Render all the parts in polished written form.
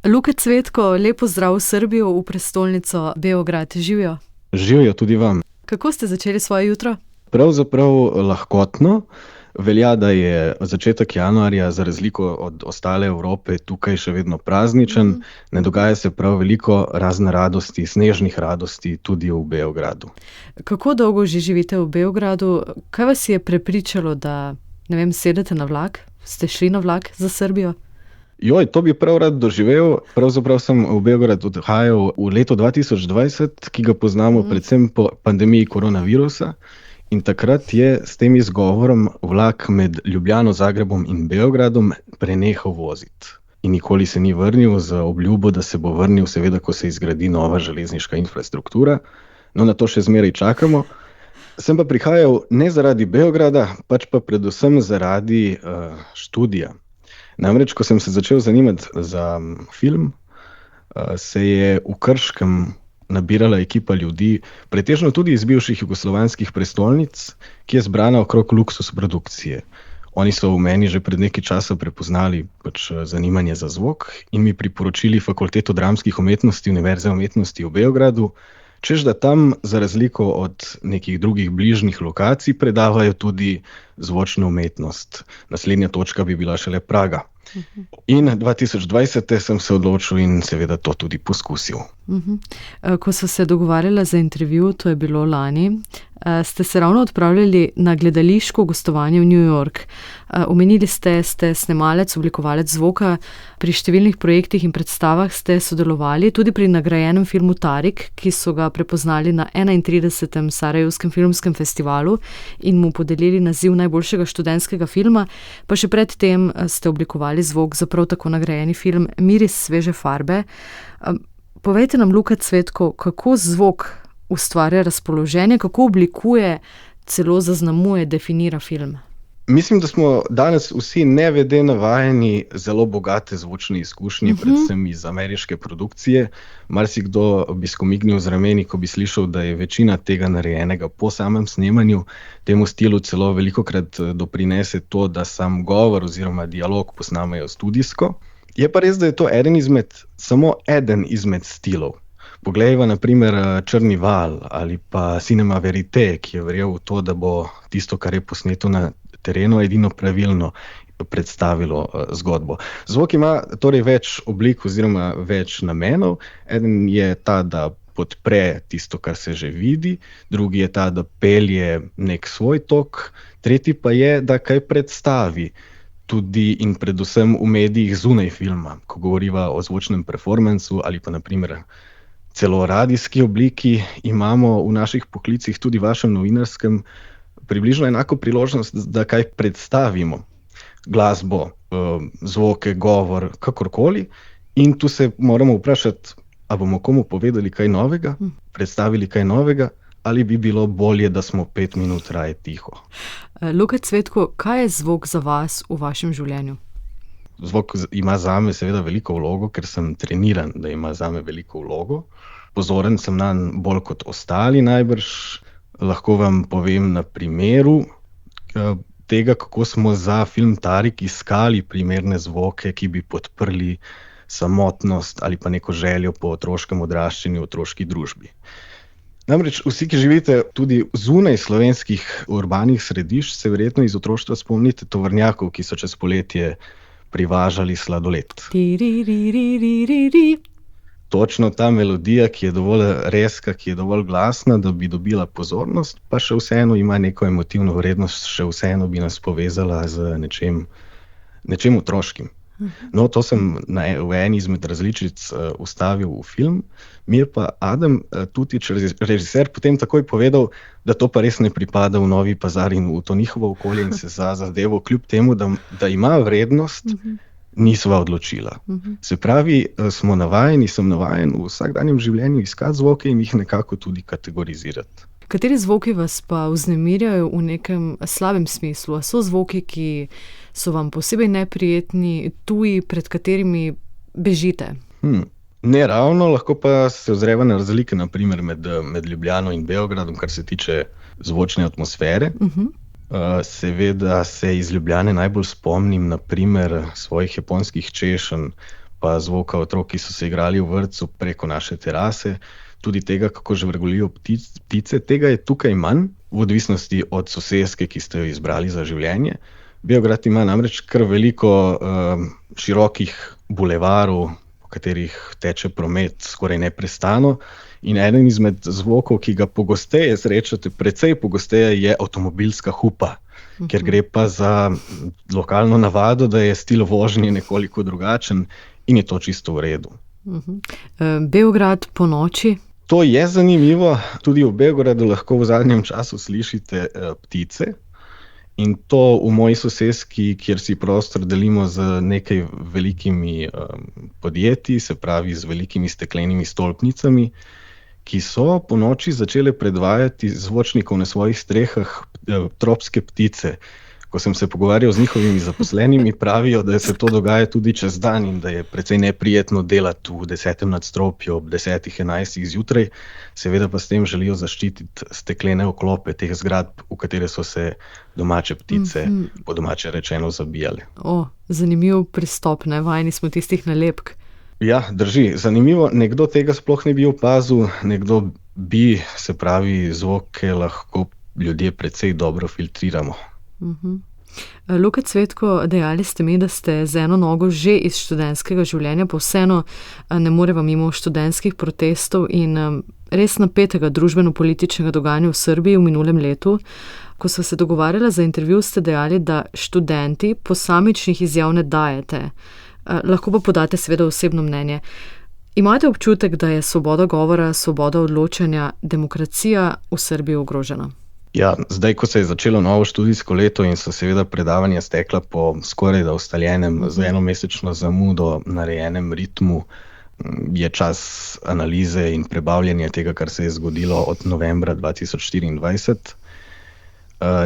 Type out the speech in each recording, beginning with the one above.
Luka Cvetko, lepo zdrav v Srbijo, v prestolnico Beograd. Živijo. Živijo tudi vam. Kako ste začeli svoje jutro? Pravzaprav lahkotno. Velja, da je začetek januarja za razliko od ostale Evrope tukaj še vedno prazničen. Ne dogaja se prav veliko razne radosti, snežnih radosti tudi v Beogradu. Kako dolgo že živite v Beogradu? Kaj vas je prepričalo, da, ne vem, sedete na vlak? Ste šli na vlak za Srbijo? Joj, to bi prav rad doživel. Pravzaprav sem v Beograd odhajal v letu 2020, ki ga poznamo predvsem po pandemiji koronavirusa. In takrat je s tem izgovorom vlak med Ljubljano, Zagrebom in Beogradom prenehal voziti. In nikoli se ni vrnil z obljubo, da se bo vrnil, seveda, ko se izgradi nova železniška infrastruktura. No, na to še zmeraj čakamo. Sem pa prihajal ne zaradi Beograda, pač pa predvsem zaradi študija. Namreč, ko sem se začel zanimati za film, se je v Krškem nabirala ekipa ljudi, pretežno tudi iz bivših jugoslovanskih prestolnic, ki je zbrana okrog Luxus produkcije. Oni so v meni že pred nekaj časa prepoznali zanimanje za zvok in mi priporočili Fakulteto dramskih umetnosti Univerze umetnosti v Beogradu, češ da tam, za razliko od nekih drugih bližnjih lokacij, predavajo tudi zvočno umetnost. Naslednja točka bi bila šele Praga. In 2020 sem se odločil in seveda to tudi poskusil. Ko so se dogovarjali za intervju, to je bilo lani, ste se ravno odpravljali na gledališko gostovanje v New York. Omenili ste snemalec, oblikovalec zvoka, pri številnih projektih in predstavah ste sodelovali, tudi pri nagrajenem filmu Tarik, ki so ga prepoznali na 31. Sarajevskem filmskem festivalu in mu podelili naziv najboljšega študentskega filma, pa še pred tem ste oblikovali zvok za prav tako nagrajeni film Miris sveže farbe. Povejte nam, Luka Cvetko, kako zvok ustvarja razpoloženje, kako oblikuje, celo zaznamuje, definira film? Mislim, da smo danes vsi nevede navajeni zelo bogate zvočne izkušnje, predvsem iz ameriške produkcije. Marsikdo bi skomignil z rameni, ko bi slišal, da je večina tega narejenega po samem snemanju. Temu stilu celo velikokrat doprinese to, da sam govor oziroma dialog posnamejo studijsko. Je pa res, da je to samo eden izmed stilov. Poglejva na primer Črni val ali pa Cinema Verite, ki je verjel v to, da bo tisto, kar je posneto na terenu, edino pravilno predstavilo zgodbo. Zvok ima torej več oblik oziroma več namenov. Eden je ta, da podpre tisto, kar se že vidi, drugi je ta, da pelje nek svoj tok, tretji pa je, da kaj predstavi. Tudi in predvsem v medijih zunaj filma, ko govoriva o zvočnem performancu ali pa naprimer celo radijski obliki, imamo v naših poklicih, tudi vašem novinarskem, približno enako priložnost, da kaj predstavimo. Glasbo, zvoke, govor, kakorkoli. In tu se moramo vprašati, a bomo komu povedali kaj novega, predstavili kaj novega, ali bi bilo bolje, da smo 5 minut raje tiho. Luka Cvetko, kaj je zvok za vas v vašem življenju? Zvok ima zame seveda veliko vlogo, ker sem treniran, da ima zame veliko vlogo. Pozoren sem nanj bolj kot ostali najbrž. Lahko vam povem na primeru tega, kako smo za film Tarik iskali primerne zvoke, ki bi podprli samotnost ali pa neko željo po otroškem odraščanju, otroški družbi. Namreč vsi, ki živite tudi zunaj slovenskih urbanih središč, se verjetno iz otroštva spomnite tovornjakov, ki so čez poletje privažali sladoled. Točno ta melodija, ki je dovolj rezka, ki je dovolj glasna, da bi dobila pozornost, pa še vseeno ima neko emotivno vrednost, še vseeno bi nas povezala z nečem otroškim. No, to sem v eni izmed različic vstavil v film. Mi je pa Adam Tutič, režiser, potem takoj povedal, da to pa res ne pripada v Novi Pazar in v to njihovo okolje in se za zadevo, kljub temu, da ima vrednost, nisva odločila. Se pravi, sem navajen v vsakdanjem življenju iskati zvoke in jih nekako tudi kategorizirati. Kateri zvoki vas pa vznemirjajo v nekem slabem smislu? A so zvoki, ki so vam posebej neprijetni, tuji, pred katerimi bežite? Ne ravno, lahko pa se ozreva na razlike, na primer med Ljubljano in Beogradom, kar se tiče zvočne atmosfere. Seveda se iz Ljubljane najbolj spomnim na primer svojih japonskih češenj, pa zvoka otrok, ki so se igrali v vrtcu preko naše terase, tudi tega, kako žvrgolijo ptice. Tega je tukaj manj, v odvisnosti od soseske, ki ste jo izbrali za življenje. Beograd ima namreč kar veliko širokih bulevarov, po katerih teče promet skoraj neprestano. In eden izmed zvokov, ki ga pogosteje srečate, precej pogosteje, je avtomobilska hupa, ker gre pa za lokalno navado, da je stil vožnje nekoliko drugačen in je to čisto v redu. Beograd po noči? To je zanimivo. Tudi v Beogradu lahko v zadnjem času slišite ptice. In to v moji soseski, kjer si prostor delimo z nekaj velikimi podjetji, se pravi z velikimi steklenimi stolpnicami, ki so po noči začele predvajati zvočnikov na svojih strehah tropske ptice. Ko sem se pogovarjal z njihovimi zaposlenimi, pravijo, da se to dogaja tudi čez dan in da je precej neprijetno delati v 10. nadstropju ob 10-11 zjutraj. Seveda pa s tem želijo zaščititi steklene oklope teh zgradb, v katere so se domače ptice, po domače rečeno, zabijale. Zanimiv pristop, ne? Vajeni smo tistih nalepk. Ja, drži. Zanimivo, nekdo tega sploh ne bi opazil, nekdo bi, se pravi, zvoke lahko ljudje precej dobro filtriramo. Luka Cvetko, dejali ste mi, da ste z eno nogo že iz študentskega življenja, pa vseeno ne moreva mimo študentskih protestov in res napetega družbeno-političnega dogajanja v Srbiji v minulem letu. Ko sva se dogovarjala za intervju, ste dejali, da študenti posamičnih izjav ne dajete. Lahko pa podate seveda osebno mnenje. Imate občutek, da je svoboda govora, svoboda odločanja, demokracija v Srbiji ogrožena? Ja, zdaj, ko se je začelo novo študijsko leto in so seveda predavanja stekla po skoraj da ustaljenem, z enomesečno zamudo narejenem ritmu, je čas analize in prebavljanja tega, kar se je zgodilo od novembra 2024.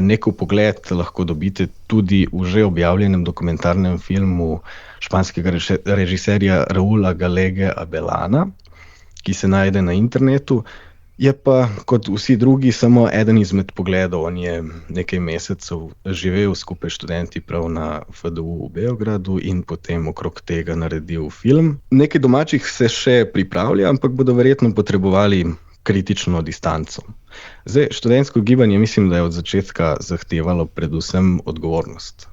Neko pogled lahko dobite tudi v že objavljenem dokumentarnem filmu španskega režiserja Raula Galege Abelana, ki se najde na internetu. Je pa, kot vsi drugi, samo eden izmed pogledov. On je nekaj mesecev živel skupaj študenti prav na FDU v Beogradu in potem okrog tega naredil film. Nekaj domačih se še pripravlja, ampak bodo verjetno potrebovali kritično distanco. Zdaj, študentsko gibanje mislim, da je od začetka zahtevalo predvsem odgovornost.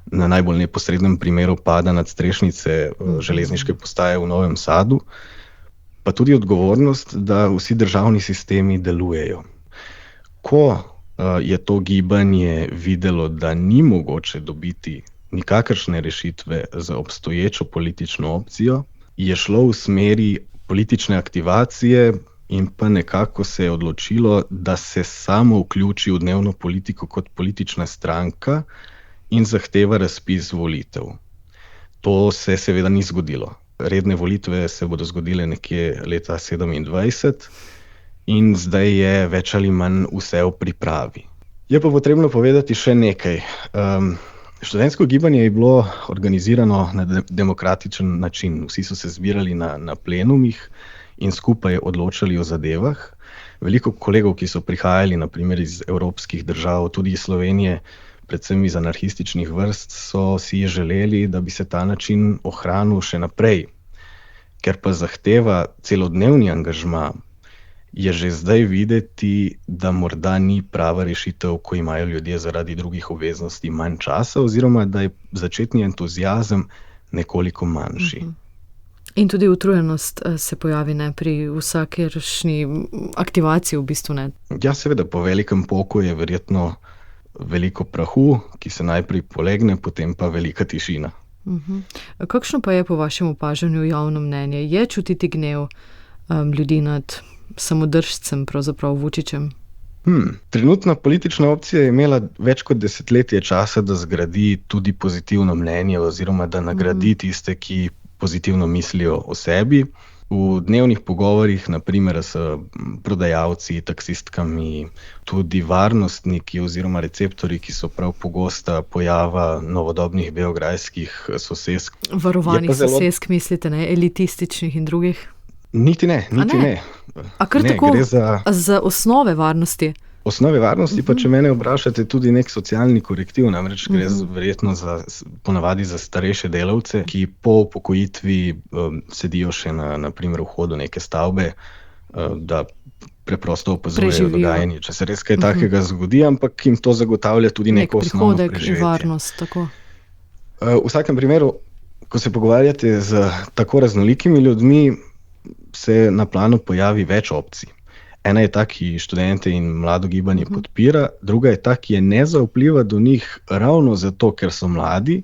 Na najbolj neposrednem primeru pada nadstrešnice železniške postaje v Novem Sadu, pa tudi odgovornost, da vsi državni sistemi delujejo. Ko je to gibanje videlo, da ni mogoče dobiti nikakršne rešitve za obstoječo politično opcijo, je šlo v smeri politične aktivacije in pa nekako se je odločilo, da se samo vključi v dnevno politiko kot politična stranka in zahteva razpis volitev. To se seveda ni zgodilo. Redne volitve se bodo zgodile nekje leta 2027 in zdaj je več ali manj vse v pripravi. Je pa potrebno povedati še nekaj. Študentsko gibanje je bilo organizirano na demokratičen način. Vsi so se zbirali na plenumih in skupaj odločali o zadevah. Veliko kolegov, ki so prihajali na primer iz evropskih držav, tudi iz Slovenije, predvsem iz anarhističnih vrst, so si želeli, da bi se ta način ohranil še naprej. Ker pa zahteva celodnevni angažma, je že zdaj videti, da morda ni prava rešitev, ko imajo ljudje zaradi drugih obveznosti manj časa, oziroma da je začetni entuziazem nekoliko manjši. In tudi utrujenost se pojavi pri vsakeršni aktivaciji v bistvu, ne? Ja, seveda, po velikem poku je verjetno veliko prahu, ki se najprej polegne, potem pa velika tišina. Kakšno pa je po vašem opažanju javno mnenje? Je čutiti gnev ljudi nad samodržcem, pravzaprav Vučićem? Trenutna politična opcija je imela več kot desetletje časa, da zgradi tudi pozitivno mnenje oziroma da nagradi tiste, ki pozitivno mislijo o sebi. V dnevnih pogovorih, naprimer s prodajalci, taksistkami, tudi varnostniki oziroma receptorji, ki so prav pogosta pojava novodobnih beograjskih sosesk. Varovanih sosesk, mislite, ne? Elitističnih in drugih? Niti ne. A kar ne, tako za osnove varnosti? osnovi varnosti, pa če mene vprašate, tudi nek socialni korektiv, namreč gre verjetno ponavadi za starejše delavce, ki po upokojitvi sedijo še na primer vhodu neke stavbe, da preprosto opazujejo dogajanje, če se res kaj takega zgodi, ampak jim to zagotavlja tudi neko osnovno preživetje. Nek prihodek in varnost, tako. V vsakem primeru, ko se pogovarjate z tako raznolikimi ljudmi, se na planu pojavi več opcij. Ena je ta, ki študente in mlado gibanje podpira, druga je ta, ki je ne zaupljiva do njih ravno zato, ker so mladi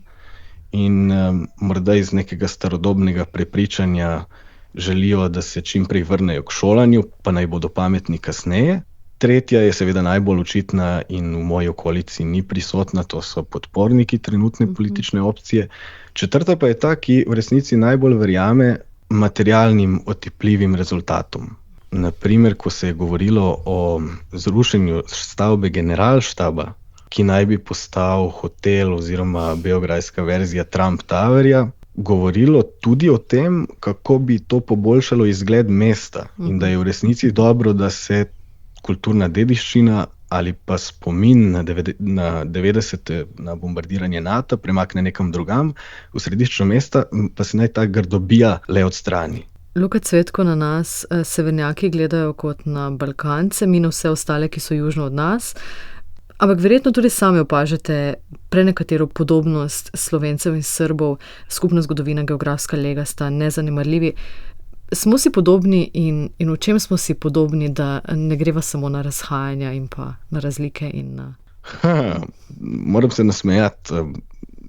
in morda iz nekega starodobnega prepričanja želijo, da se čim prej vrnejo k šolanju, pa naj bodo pametni kasneje. Tretja je seveda najbolj očitna in v moji okolici ni prisotna, to so podporniki trenutne politične opcije. Četrta pa je ta, ki v resnici najbolj verjame materialnim otipljivim rezultatom. Naprimer, ko se je govorilo o zrušenju stavbe Generalštaba, ki naj bi postal hotel oziroma beograjska verzija Trump Towerja, govorilo tudi o tem, kako bi to poboljšalo izgled mesta in da je v resnici dobro, da se kulturna dediščina ali pa spomin na 90. na bombardiranje NATO premakne nekam drugam, v središču mesta pa se naj ta grdobija le odstrani. Luka Cvetko, na nas severnjaki gledajo kot na Balkance, mi na vse ostale, ki so južno od nas. Ampak verjetno tudi sami opažate prenekatero podobnost Slovencev in Srbov, skupna zgodovina, geografska lega sta nezanemarljivi. Smo si podobni in v čem smo si podobni, da ne greva samo na razhajanja in pa na razlike in na... Moram se nasmejati.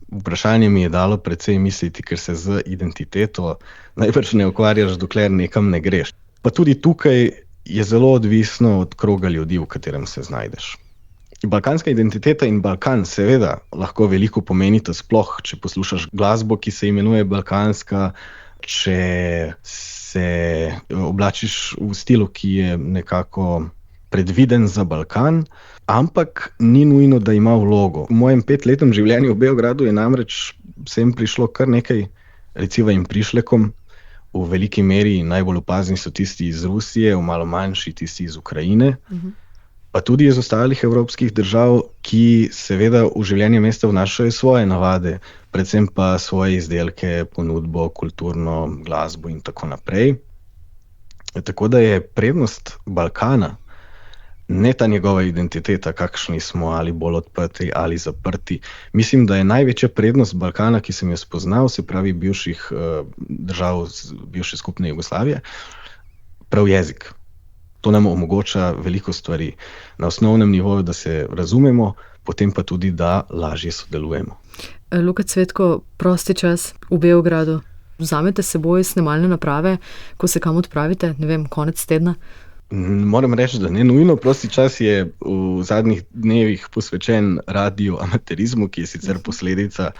Vprašanje mi je dalo precej misliti, ker se z identiteto najbrž ne ukvarjaš, dokler nekam ne greš. Pa tudi tukaj je zelo odvisno od kroga ljudi, v katerem se znajdeš. Balkanska identiteta in Balkan seveda lahko veliko pomenita, sploh če poslušaš glasbo, ki se imenuje balkanska, če se oblačiš v stilu, ki je nekako predviden za Balkan, ampak ni nujno, da ima vlogo. V mojem 5-letnem življenju v Beogradu je namreč sem prišlo kar nekaj recivajim prišlekom. V veliki meri najbolj opazni so tisti iz Rusije, v malo manjši tisti iz Ukrajine, pa tudi iz ostalih evropskih držav, ki seveda v življenje mesta vnašajo svoje navade, predvsem pa svoje izdelke, ponudbo, kulturno glasbo in tako naprej. Tako da je prednost Balkana ne ta njegova identiteta, kakšni smo, ali bolj odprti ali zaprti. Mislim, da je največja prednost Balkana, ki sem jo spoznal, se pravi bivših držav bivše skupne Jugoslavije, prav jezik. To nam omogoča veliko stvari na osnovnem nivoju, da se razumemo, potem pa tudi, da lažje sodelujemo. Luka Cvetko, prosti čas v Beogradu. Vzamete s seboj snemalne naprave, ko se kam odpravite, ne vem, konec tedna? Moram reči, da ne nujno. Prosti čas je v zadnjih dnevih posvečen radioamaterizmu, ki je sicer posledica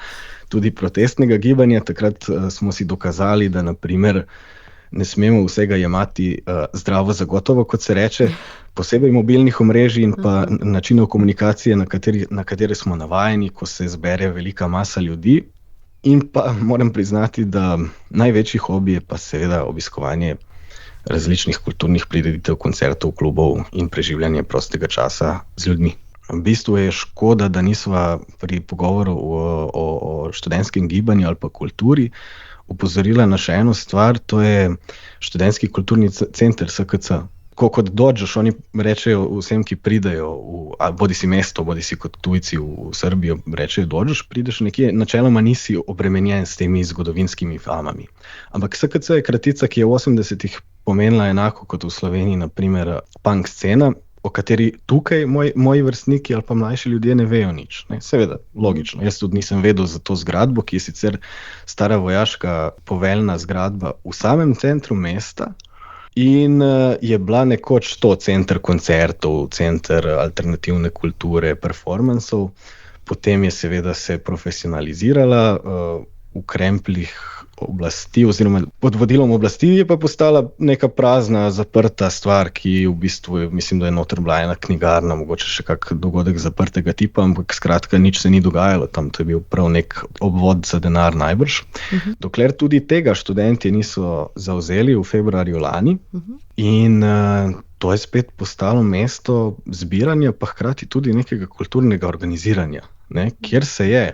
tudi protestnega gibanja. Takrat smo si dokazali, da na primer ne smemo vsega jemati zdravo za gotovo, kot se reče, posebej mobilnih omrežij in pa načinov komunikacije, na katere smo navajeni, ko se zbere velika masa ljudi. In pa moram priznati, da največji hobi je pa seveda obiskovanje različnih kulturnih prireditev, koncertov, klubov in preživljanje prostega časa z ljudmi. V bistvu je škoda, da nisva pri pogovoru o študentskem gibanju ali pa kulturi upozorila na še eno stvar, to je študentski kulturni center SKC. Kot dođeš, oni rečejo vsem, ki pridejo, bodi si mesto, bodi si kot tujci v Srbijo, rečejo dođeš, prideš nekje, načeloma nisi obremenjen s temi zgodovinskimi famami. Ampak SKC je kratica, ki je v 80-ih pomenila enako kot v Sloveniji, naprimer punk scena, o kateri tukaj moji vrstniki ali pa mlajši ljudje ne vejo nič. Ne? Seveda, logično. Jaz tudi nisem vedel za to zgradbo, ki je sicer stara vojaška poveljna zgradba v samem centru mesta in je bila nekoč to center koncertov, center alternativne kulture, performansov. Potem je seveda se profesionalizirala v krempljih oblasti oziroma pod vodilom oblasti, je pa postala neka prazna, zaprta stvar, ki v bistvu, mislim, da je noter bila ena knjigarna, mogoče še kak dogodek zaprtega tipa, ampak skratka nič se ni dogajalo tam, to je bil prav nek obvod za denar najbrž. Dokler tudi tega študenti niso zavzeli v februarju lani in to je spet postalo mesto zbiranja, pa hkrati tudi nekega kulturnega organiziranja, ne, kjer se je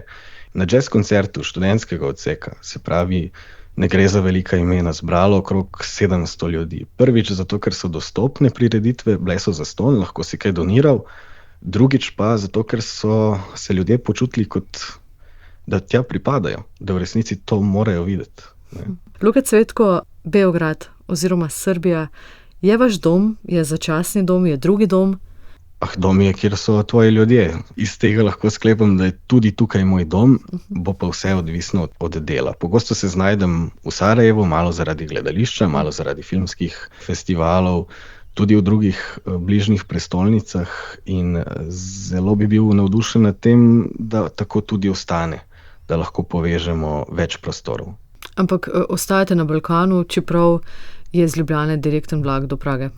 na jazz koncertu študentskega odseka, se pravi, ne gre za velika imena, zbralo okrog 700 ljudi. Prvič zato, ker so dostopne prireditve, bile so zastonj, lahko si kaj doniral, drugič pa zato, ker so se ljudje počutili kot, da tja pripadajo, da v resnici to morajo videti. Ne. Luka Cvetko, Beograd oziroma Srbija, je vaš dom, je začasni dom, je drugi dom? Dom je, kjer so tvoji ljudje. Iz tega lahko sklepam, da je tudi tukaj moj dom, bo pa vse odvisno od dela. Pogosto se znajdem v Sarajevu, malo zaradi gledališča, malo zaradi filmskih festivalov, tudi v drugih bližnjih prestolnicah in zelo bi bil navdušen nad tem, da tako tudi ostane, da lahko povežemo več prostorov. Ampak ostajate na Balkanu, čeprav je z Ljubljane direkten vlak do Prage.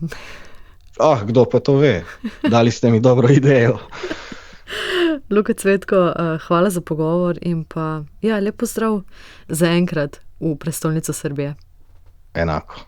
Kdo pa to ve? Dali ste mi dobro idejo. Luka Cvetko, hvala za pogovor in pa lep pozdrav zaenkrat v prestolnico Srbije. Enako.